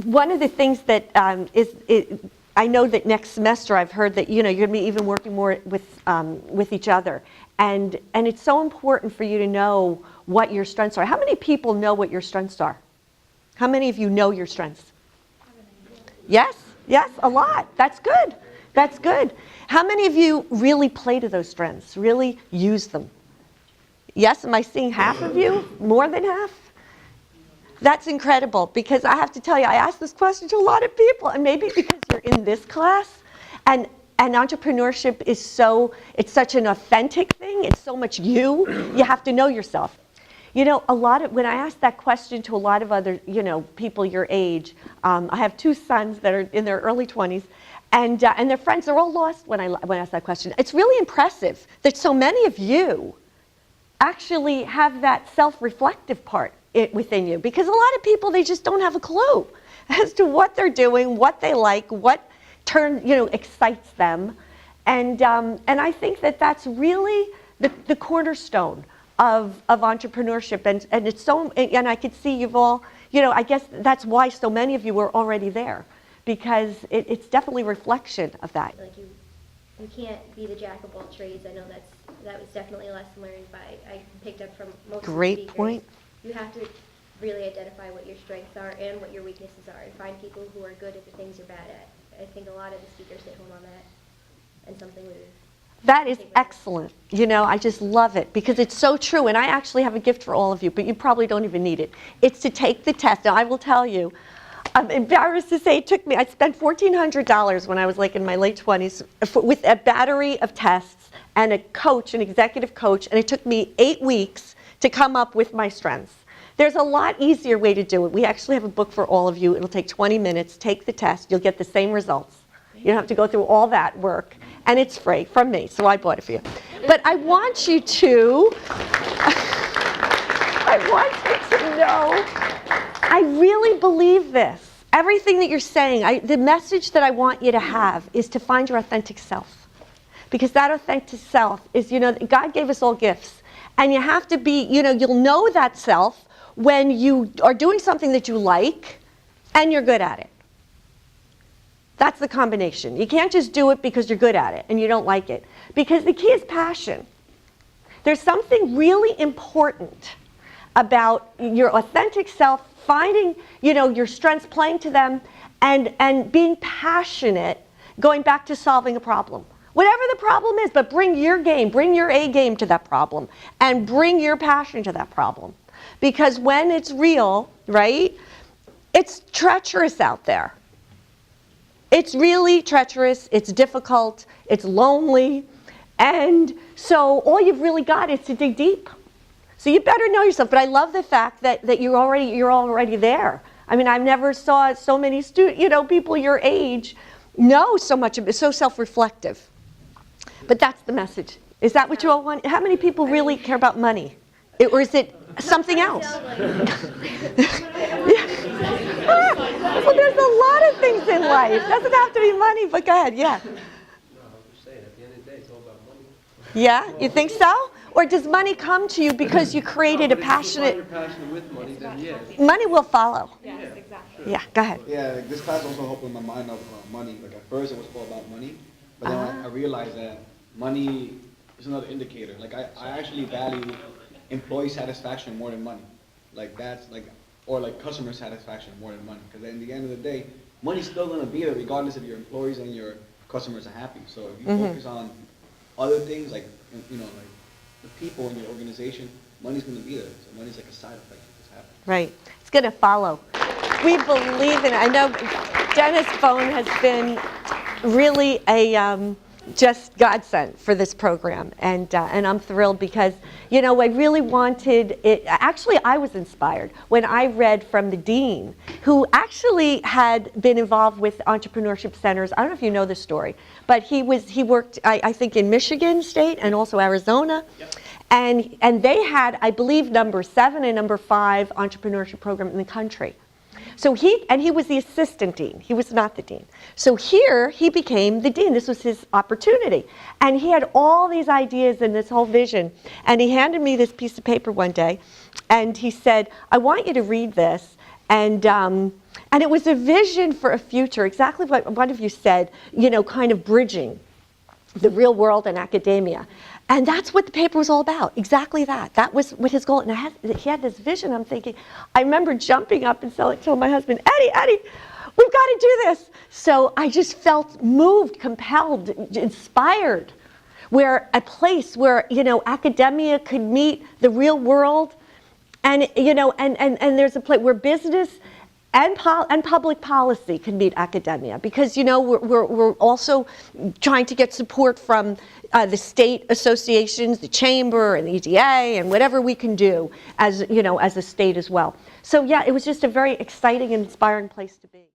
one of the things that I know that next semester I've heard that you're going to be even working more with each other, and it's so important for you to know what your strengths are. How many people know what your strengths are? How many of you know your strengths? Yes, a lot. That's good. That's good. How many of you really play to those strengths? Really use them? Yes, am I seeing half of you? More than half? That's incredible, because I have to tell you, I asked this question to a lot of people, and maybe because you're in this class, and entrepreneurship is it's such an authentic thing, it's so much you have to know yourself. When I asked that question to a lot of other, people your age, I have two sons that are in their early 20s, and their friends are all lost when I ask that question. It's really impressive that so many of you actually have that self-reflective part within you, because a lot of people, they just don't have a clue as to what they're doing, what they like, what excites them, and I think that that's really the cornerstone of entrepreneurship, and it's so, and I could see you've all, I guess that's why so many of you were already there, because it's definitely a reflection of that. Like you can't be the jack of all trades. I know that was definitely a lesson learned I picked up from most Great of the speakers. point. You have to really identify what your strengths are and what your weaknesses are, and find people who are good at the things you're bad at. I think a lot of the speakers hit home on that, and something we That is excellent. I just love it, because it's so true. And I actually have a gift for all of you, but you probably don't even need it. It's to take the test. Now, I will tell you, I'm embarrassed to say I spent $1,400 when I was in my late 20s with a battery of tests and an executive coach, and it took me 8 weeks to come up with my strengths. There's a lot easier way to do it. We actually have a book for all of you. It'll take 20 minutes. Take the test. You'll get the same results. You don't have to go through all that work. And it's free from me, so I bought it for you. But I want you to know, I really believe this. Everything that you're saying, the message that I want you to have is to find your authentic self. Because that authentic self is, God gave us all gifts. And you have to be, you'll know that self when you are doing something that you like and you're good at it. That's the combination. You can't just do it because you're good at it and you don't like it. Because the key is passion. There's something really important about your authentic self, finding, your strengths, playing to them, and being passionate, going back to solving a problem. Whatever the problem is, but bring your game, bring your A game to that problem, and bring your passion to that problem. Because when it's real, right, it's treacherous out there. It's really treacherous, it's difficult, it's lonely, and so all you've really got is to dig deep. So you better know yourself, but I love the fact that you're already there. I mean, I've never saw so many people your age know so much of it, so self-reflective. But that's the message. Is that what you all want? How many people really care about money? Or is it something else? Well, there's a lot of things in life. It doesn't have to be money, but go ahead, yeah. No, I was just saying, at the end of the day, it's all about money. Yeah, you think so? Or does money come to you because you created a passionate... If you find your passion with money, then yes. Money will follow. Yes, exactly. Yeah, go ahead. Yeah, this class also opened my mind up money. At first it was all about money, but then I realized that money is another indicator. I actually value employee satisfaction more than money. Or customer satisfaction more than money. Because in the end of the day, money's still going to be there regardless if your employees and your customers are happy. So if you focus on other things like the people in your organization, money's going to be there. So money's like a side effect of what's happening. Right. It's going to follow. We believe in it. I know Dennis Bone has been really a just godsend for this program, and I'm thrilled because I really wanted it. Actually, I was inspired when I read from the dean, who actually had been involved with entrepreneurship centers. I don't know if you know this story, but he worked I think in Michigan State and also Arizona. Yep. And they had, I believe, number 7 and number 5 entrepreneurship program in the country. So he was the assistant dean. He was not the dean. So here he became the dean. This was his opportunity. And he had all these ideas and this whole vision. And he handed me this piece of paper one day. And he said, I want you to read this. And And it was a vision for a future, exactly what one of you said, kind of bridging the real world and academia. And that's what the paper was all about, exactly that. That was what his goal, and he had this vision. I'm thinking, I remember jumping up and telling my husband, Eddie, we've got to do this. So I just felt moved, compelled, inspired, where a place where, academia could meet the real world, and, and there's a place where business and public policy can meet academia, because we're also trying to get support from the state associations, the chamber and the EDA, and whatever we can do as as a state as well. So yeah, it was just a very exciting and inspiring place to be.